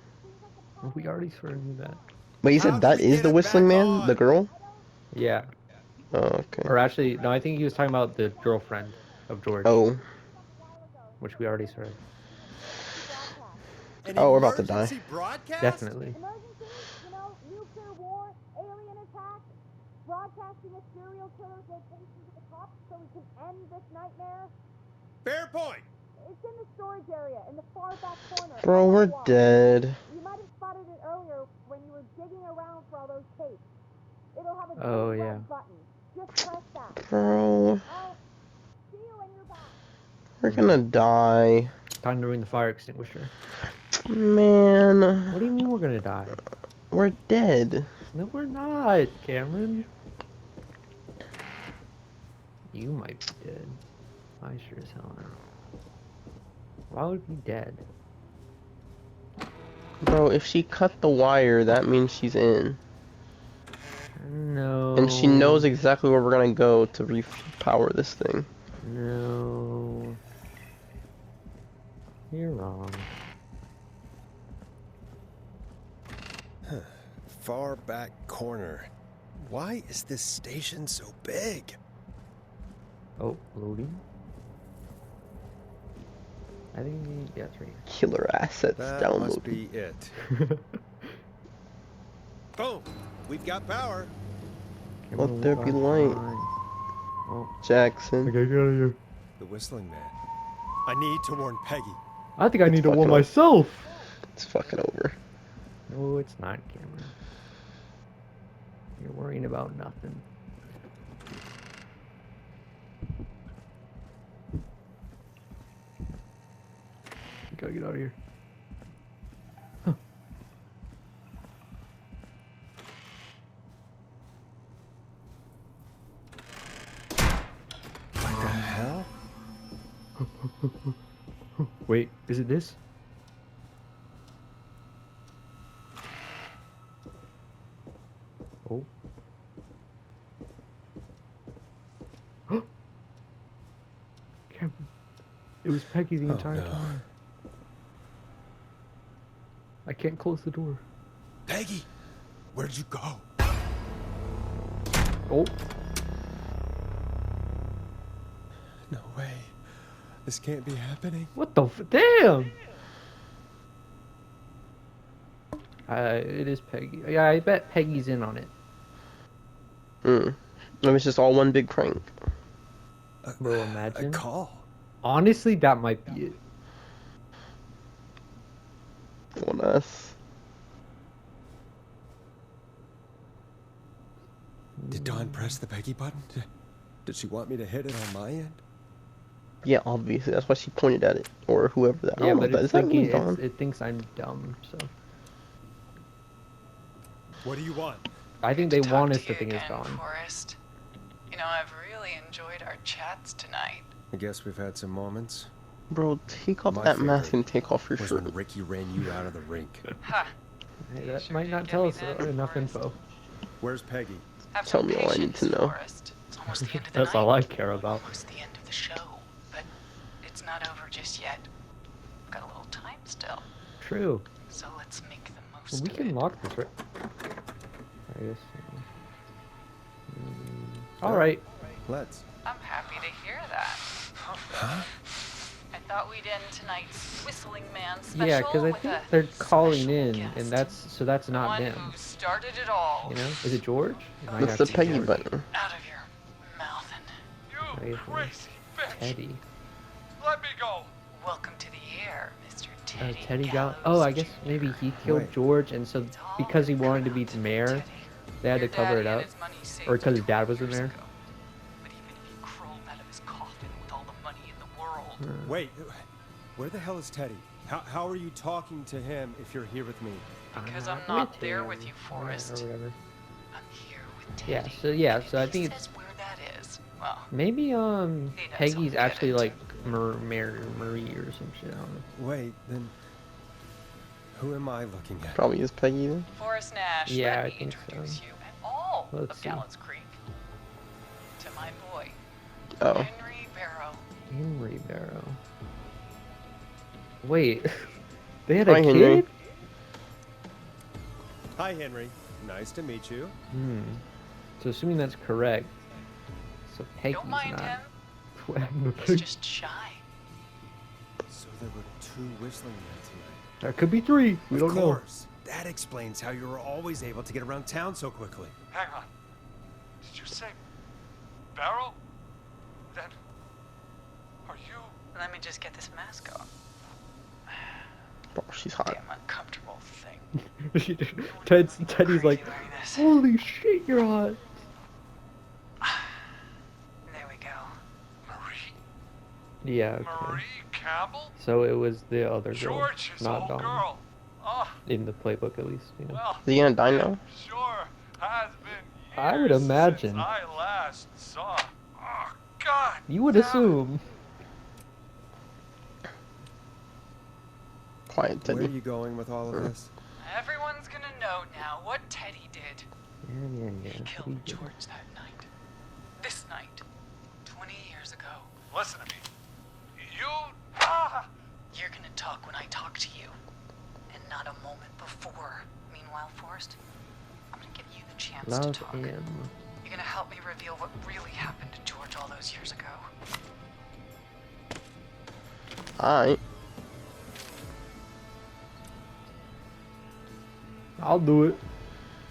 Well, we already sort of knew that. Wait, you How said do that we is get the it whistling back man? The on? girl? Yeah. Oh, okay. Or actually, no, I think he was talking about the girlfriend of George, Oh. which we already sort of An Oh, we're about to die. emergency broadcast? definitely. Emergency, you know, nuclear war, alien attack, broadcasting a serial killer's location to the cops so we can end this nightmare. Fair point. It's in the storage area in the far back corner. Bro, on the we're wall. dead. You might have spotted it earlier when you were digging around for all those tapes. It'll have a Oh, big yeah. red button. Just press that. Bro, I'll see you when you're back. we're gonna die. Time to ring the fire extinguisher. Man, What do you mean we're gonna die? we're dead. No, we're not, Cameron. You might be dead. I sure as hell am. Why would we be dead? Bro, if she cut the wire, that means she's in. No. And she knows exactly where we're gonna go to repower this thing. No. You're wrong. Far back corner. Why is this station so big? Oh, loading. I think yeah, it's right Killer assets That downloaded. must be it. here. Boom. We've got power. Let there be light. Oh, Jackson. okay, get out of here. The whistling man. I need to warn Peggy. I think I need to warn fucking over. myself. It's fucking over. No, it's not, Cameron. You're worrying about nothing. Gotta get out of here. Huh. What the hell? Wait, is it this? Oh. Cameron. It was Peggy the Oh, entire no. time. I can't close the door. Peggy, where'd you go? Oh. No way. This can't be happening. What the damn? It is Peggy. Yeah, I bet Peggy's in on it. Mm. Maybe it's just all one big prank. Bro, A imagine. call. Honestly, that might be it. On us. Did Dawn press the Peggy button? Did she want me to hit it on my end? Yeah, obviously. That's why she pointed at it. Or whoever that. I Yeah, don't know but if that. it's Is that really thinking, Dawn? it thinks I'm dumb, so. What do you want? I think they Good to want talk us to think it's again, Dawn. Forrest. You know, I've really enjoyed our chats tonight. I guess we've had some moments. Bro, take off My that mask favorite and take off your Was shirt. when Ricky ran you out of the rink. Ha! Hey, You that sure might did not get tell me us then, enough Forrest. info. Where's Peggy? Have Tell some me all I need to patience, know. Forrest. It's almost the end of the That's night. all I care about. Almost the end of the show, but it's not over just yet. We've got a little time still, True. so let's make the most Well, we of can it. lock this, right? I guess. Alright. Let's. I'm happy to hear that. Huh? I thought we'd end tonight's Whistling Man special Yeah, because I with think a they're calling special in, guest. and that's The not one them. who started it all. You know? Is it George? It might That's not the be Peggy George. button. Out of your mouth and I You guess it crazy is. bitch! Teddy. Let me go! welcome to the air, Mr. Teddy. Teddy Gallo. Gallows Oh, I guess Jr. maybe he killed Wait. George, and so It's all because he wanted to be come the out, mayor, Teddy. they had to Your cover it daddy and up. his money saved Or because his you dad 20 wasn't years there. ago. But even if he crawled out of his coffin with all the money in the world, Wait, where the hell is Teddy? How are you talking to him if you're here with me? because I'm not there with you, Forrest. Or whatever. I'm here with Yeah, Teddy. so I If he think it's says where that is. Well, maybe He knows Peggy's I'll get actually it. like Marie or some shit. I don't know. Wait, then. Who am I looking at? Probably is Peggy then. Forrest Nash, Yeah, let I me think so. introduce you and all Let's of see. Gallows Creek. to my boy, Oh. Henry Barrow. Henry Barrow. Wait, they had a Hi, kid? Henry. Hi, Henry. Nice to meet you. So assuming that's correct, so Peggy's Don't mind not. him. What happened to He's Peggy? just shy. So there were 2 whistling men tonight. There could be 3. We don't Of know. course. That explains how you were always able to get around town so quickly. Hang on. Did you say Barrow? Then are you? Let me just get this mask off. Oh, she's hot. Damn uncomfortable thing. Teddy's like, Crazy wearing this. holy shit, you're hot. There we go. Marie? Yeah, okay. Marie Campbell? So it was the other girl, George is not old Dawn. girl. Oh, In the playbook, at least, you know. well, Is he gonna die now? sure has been I would years imagine. since I last saw. Oh, God. You would damn it. assume. Quiet, Where are Teddy. you going with all of this? Everyone's gonna know now what Teddy did. Yeah. He What killed do you do? George that night. This night. 20 years ago. Listen to me. You. You're gonna talk when I talk to you. And not a moment before. Meanwhile, Forrest, I'm gonna give you the chance to Love talk. him. You're gonna help me reveal what really happened to George all those years ago. Alright. I'll do it.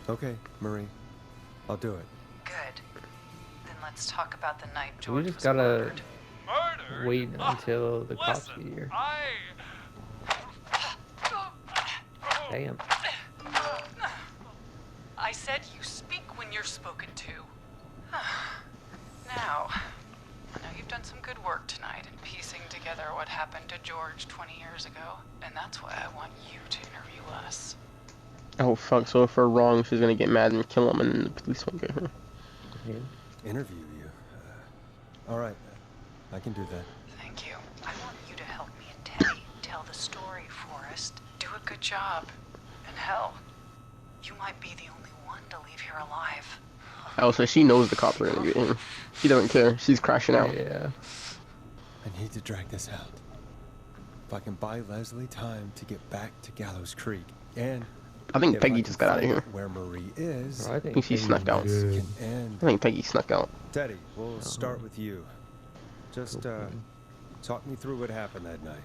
Okay, Marie. I'll do it. Good. Then let's talk about the night We George just was gotta murdered. Murdered? wait Ah, until the cops listen, get here. Damn. I said you speak when you're spoken to. Now, I know you've done some good work tonight in piecing together what happened to George 20 years ago, and that's why I want you to interview us. Oh fuck, so if we're wrong, she's gonna get mad and kill him and then the police won't get her. Interview you. All right. I can do that. Thank you. I want you to help me and Teddy tell the story, Forrest. Do a good job. And hell, you might be the only one to leave here alive. Oh, so she knows the cops are gonna get him. She doesn't care. She's crashing out. Yeah. I need to drag this out. If I can buy Leslie time to get back to Gallows Creek, and I think if Peggy I just can got out of find here. out where Marie is, I think she Peggy's snuck out. this good. can end. I think Peggy snuck out. Teddy, we'll start with you. Just talk me through what happened that night.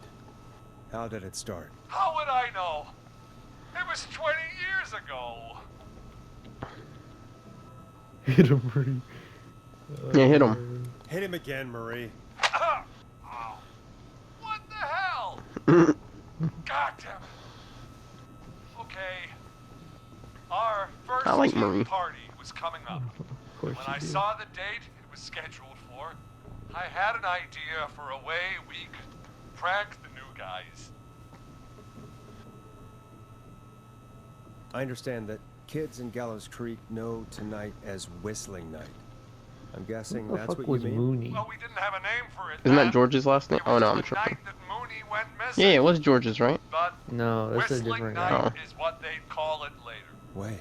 How did it start? How would I know? It was 20 years ago. Hit him, Marie. Yeah, hit him. Hit him again, Marie. Ow. What the hell? God damn it. Okay. Our first I like team Marie. party was coming up. Of course When you I do. saw the date it was scheduled for, I had an idea for a way we could prank the new guys. I understand that kids in Gallows Creek know tonight as Whistling Night. I'm guessing Who the that's fuck what was you mean? Mooney? Well, we didn't have a name for it. Isn't then. that George's last name? It Oh was no, I'm the tripping. night that Mooney went missing. Yeah, it was George's, right? But No, that's a Whistling different Night guy. Oh. is what they'd call it later. Wait.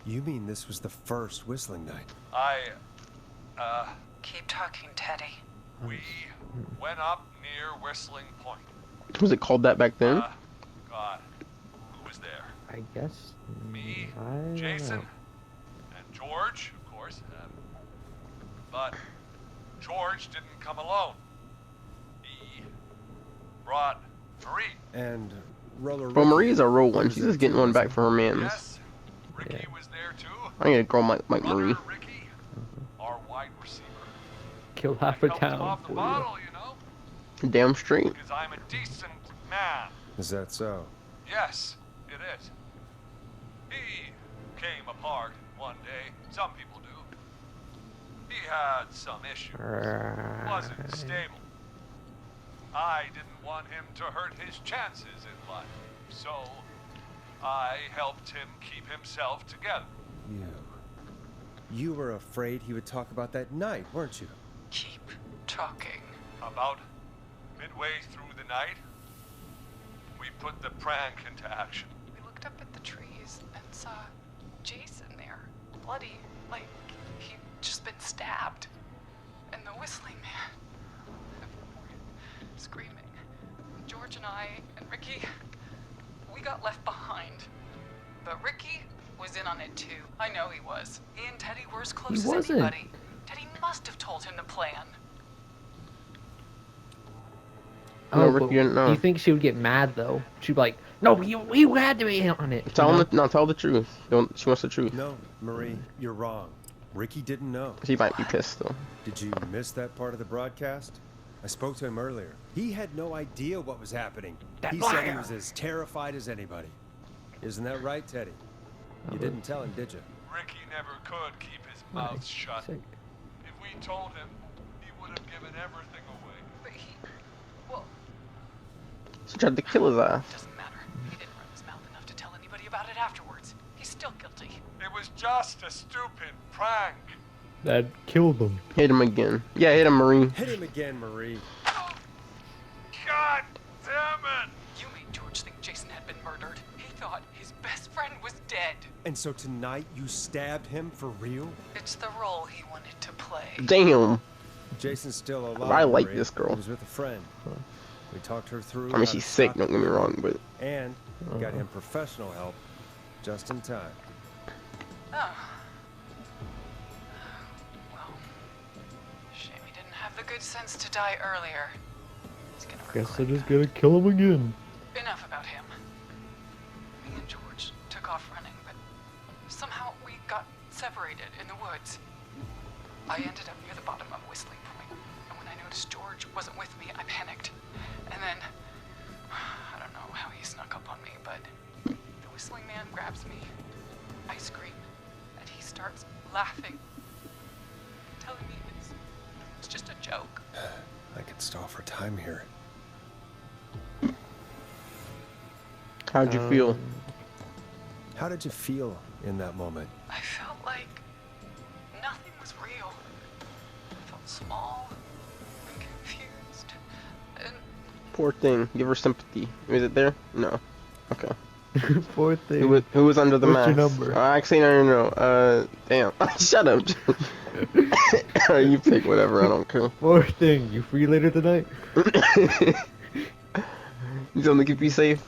You mean this was the first Whistling Night? Keep talking, Teddy. We went up near Whistling Point. Was it called that back then? God, who was there? I guess. Me, I don't Jason, know. and George, of course. But George didn't come alone. He brought Marie. And Roller Well, Ricky Marie's a real one. was She's there just getting too, one back wasn't for her mans. Yes, Ricky Yeah. was there too. I need a girl like Marie. Brother Ricky, our wide receiver. Kill half a Helped him town off the for you. bottle, you know, Damn straight. because I'm a decent man. he? Is that so? Yes, it is. He came apart one day. Some people do. He had some issues. Wasn't Right. stable. I didn't want him to hurt his chances in life, so I helped him keep himself together. You were afraid he would talk about that night, weren't you? Keep talking. About midway through the night, we put the prank into action. We looked up at the trees and saw Jason there. Bloody, like he'd just been stabbed. Whistling Man. Screaming. George and I and Ricky, we got left behind. But Ricky was in on it too. I know he was. He and Teddy were as close as wasn't. anybody. Teddy must have told him the plan. No, Oh, Ricky but didn't know. do you think she would get mad though? She'd be like, "No, you had to be in on it." Tell you know? him no, tell the truth. She wants the truth. No, Marie, you're wrong. Ricky didn't know. She might be pissed though. Did you miss that part of the broadcast? I spoke to him earlier. He had no idea what was happening. He said he was as terrified as anybody. Isn't that right, Teddy? You didn't tell him, did you? Ricky never could keep his mouth shut. Sick. If we told him, he would have given everything away. But he, well, She tried to kill his ass. doesn't matter. He didn't run his mouth enough to tell anybody about it afterwards. He's still guilty. It was just a stupid prank. That killed them. Hit him again. Yeah, hit him, Marie. Hit him again, Marie. God damn it! You made George think Jason had been murdered. He thought his best friend was dead. And so tonight you stabbed him for real? It's the role he wanted to play. Damn. Jason's still alive. I like Marie. this girl. He was with a friend. We talked her through. I how mean, to she's sick, stop don't get me the wrong, but And we got him professional help just in time. Oh. Well, shame he didn't have the good sense to die earlier. He's gonna Guess regret they're just gonna kill him again. Enough about him. Me and George took off running, but somehow we got separated in the woods. I ended up near the bottom of Whistling Point, and when I noticed George wasn't with me, I panicked. And then, I don't know how he snuck up on me, but the Whistling Man grabs me. I scream, and he starts laughing, telling me it's just a joke. I could stall for time here. how'd you feel? How did you feel in that moment? I felt like nothing was real. I felt small and confused. And Poor thing. Give her sympathy. Is it there? No. Okay. Poor thing. Who was under the What's mask? your number? Actually, no. Damn. Shut up. You pick whatever. I don't care. Poor thing. You free later tonight? You gonna keep you safe?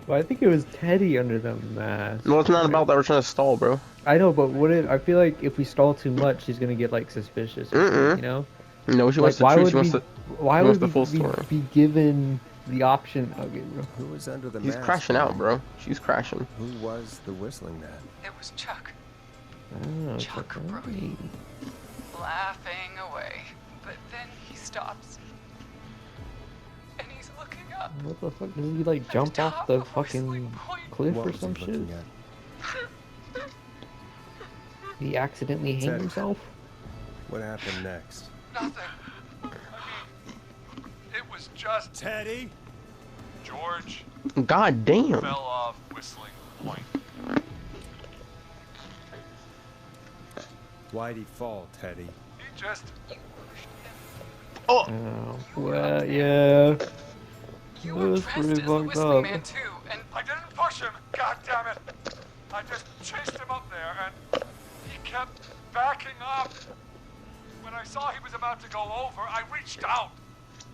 Well, I think it was Teddy under the mask. No, it's not about that. We're trying to stall, bro. I know, but I feel like if we stall too much, she's gonna get like suspicious. Or something, you know? No, she wants the why truth. would She wants we? the. Why wants would the full we story. be given the option? Okay, bro. Who was under the He's mask? crashing out, bro. She's crashing. Who was the whistling man? it was Chuck, Oh, Chuck okay. Brody. Laughing away. But then he stops. And he's looking up. What the fuck? Did he like jump top off the of Whistling fucking Point. cliff What or was some he shit? looking at? He accidentally hanged Teddy. himself? What happened next? Nothing. I mean, it was just Teddy? George God damn. fell off Whistling Point. Why'd he fall, Teddy? He just Oh, well, yeah. You That were was dressed pretty as the fucked Whistling up. Man too, and I didn't push him. God damn it! I just chased him up there, and he kept backing up. When I saw he was about to go over, I reached out.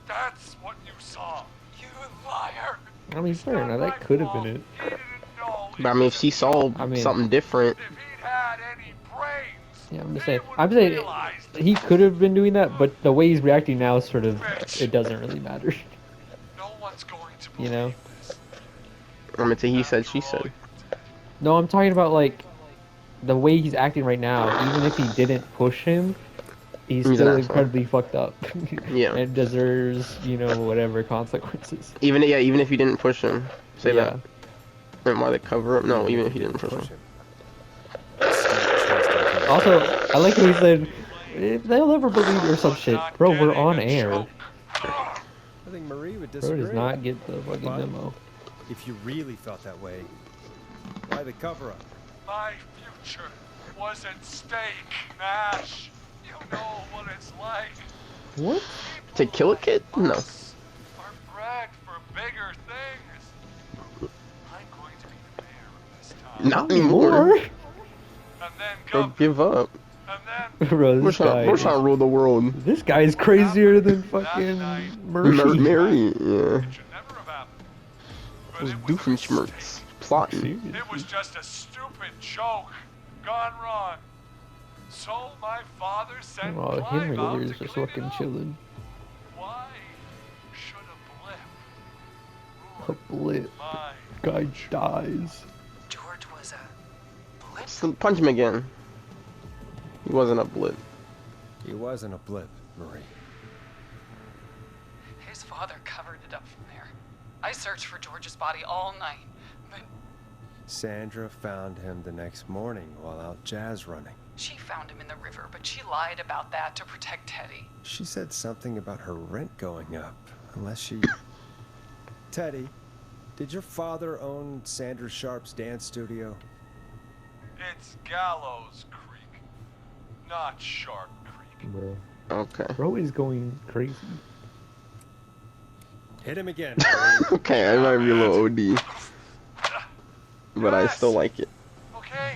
That's what you saw. you liar. I mean, fair enough. That could have been it. He didn't know. But I mean, if she saw I mean- something different, If he'd had any brains, Yeah, I'm just he saying. would I'm saying realize that he could have been doing that, but the way he's reacting now is sort of it doesn't really matter. no one's going to You believe know? this. I'm gonna say he said, she After all said. No, I'm talking about like the way he's acting right now. Even if he didn't push him, he's He's an still asshole. incredibly fucked up. Yeah. And deserves, whatever consequences. Even if you didn't push him, say Yeah. that. And why they cover up? No, even if you didn't push him. Push him. Still chased him. Also, I like what he said. If they'll ever believe or some shit, Not bro. We're getting on a air. joke. I think Marie would Bro disagree. does not get the fucking But memo. if you really felt that way, why the cover-up? My future was at stake, Nash. You know what it's like. What? To kill a kid? No. Us are bred for bigger things. I'm going to be the mayor of this town. Not anymore. And then Bro, governor. give up. And then Bro, We're this trying guy, to rule the world. this guy is crazier than fucking Murphy. Mary, yeah. It should never have happened. But Those it was a Doofenshmirtz mistake. plotting. It was just a stupid joke gone wrong. So my father sent Oh, him Clive out earlier to is just clean it fucking up. chilling. Why should a blip A blip. my Guy dies. George was a blip. So punch him again. He wasn't a blip. He wasn't a blip, Marie. His father covered it up from there. I searched for George's body all night, but Sandra found him the next morning while out jazz running. she found him in the river, but she lied about that to protect Teddy. She said something about her rent going up, unless she... Teddy, did your father own Sandra Sharp's dance studio? It's Gallows Creek, not Shark Creek. Bro. Okay. Bro is going crazy. Hit him again, Marie. Okay, I might be a little OD. But I still like it. Okay,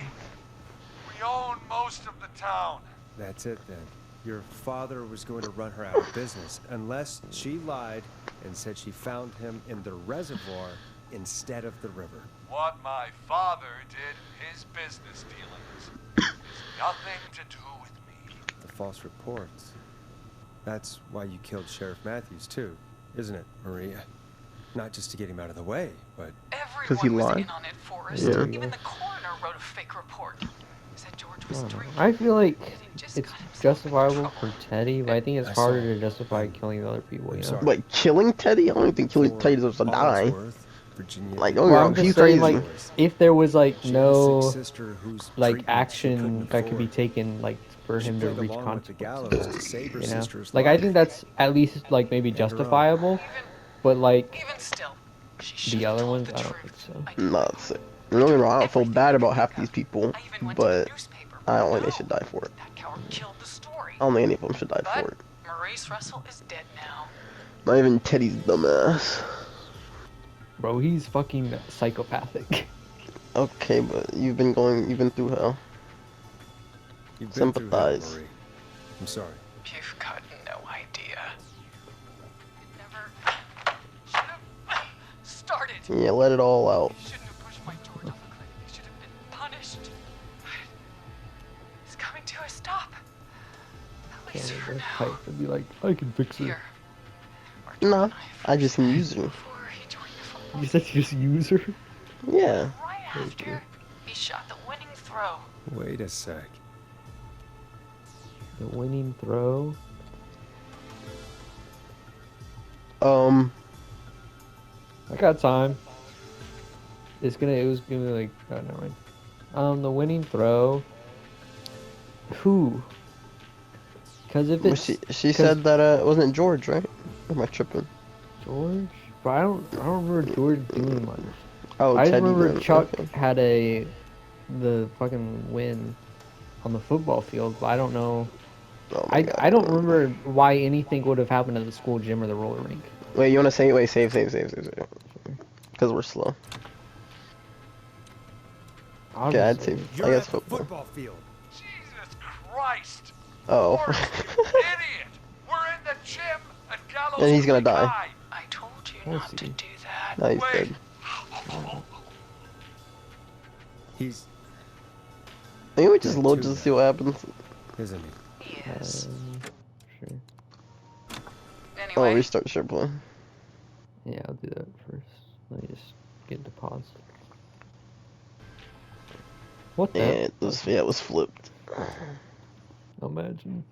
we own most of the town. That's it then. Your father was going to run her out of business unless she lied and said she found him in the reservoir instead of the river. What my father did in his business dealings has nothing to do with me. The false reports. That's why you killed Sheriff Matthews too, isn't it, Maria? Not just to get him out of the way, but... Because he Everyone was lied? in on it, Forrest. Yeah. Even the coroner wrote a fake report. Said George was drinking. I feel like and he just it's got himself into justifiable trouble. for Teddy, but I think it's I harder saw- to justify killing the other people, you know? sorry. Like, killing Teddy? I don't even think killing For Teddy deserves to all die. it's worth, Virginia... Like, don't get me Well, wrong, I'm just he's saying, crazy. like, if there was, like, She had a no, sick sister whose like, treatments she action couldn't that could be afford. taken, like, for She him to played reach along with the gallows consequences, to save her you know? sister's Like, I life. think that's at least, like, maybe And her own. justifiable, but, like, Even still, she should the have other told ones, the I don't truth. think so. I knew No, it. that's it. Don't get me wrong, I don't feel bad about half these people, I even went to the but newspaper. I don't think they No, should die for it. That coward killed the story. I don't think any of them should die for But it. Maurice Russell is dead now. Not even Teddy's dumbass. Bro, he's fucking psychopathic. Okay, but you've been through hell. You've been through hell, Sympathize. Marie. I'm sorry. You've got no idea. It never should have started. Yeah, let it all out. You shouldn't have pushed my George off a cliff. You should have been punished. It's coming to a stop. At least for That's now. tight to be like, I can fix it. Here. Nah, I just use her. Before he joined the football You said you just use her? Yeah. right after he shot the winning throw. Wait a sec. The winning throw? I got time. It was gonna be like, oh, never mind. The winning throw. Who? Because if Well, it's she said that it wasn't George, right? Or am I tripping? George, but I don't remember George doing much. Oh, I just Teddy remember then. Chuck Okay. had the fucking win on the football field, but I don't know. Oh my God. I don't remember why anything would have happened at the school gym or the roller rink. Wait, you wanna say? Wait, save. Because we're slow. Okay, I'd Obviously. say. You're I at guess the football. football field. Jesus Christ! Oh. Forrest, you idiot! We're in the gym at Gallows And he's gonna Creek die. High. I told you We'll not to see. do that. Now he's Wait. dead. He's, Maybe we just Got load two just to see what happens. isn't he? Yes. Sure. Oh, Anyway, restart SharePlay. Yeah, I'll do that first. Let me just get to pause. What the? And it was flipped. Imagine.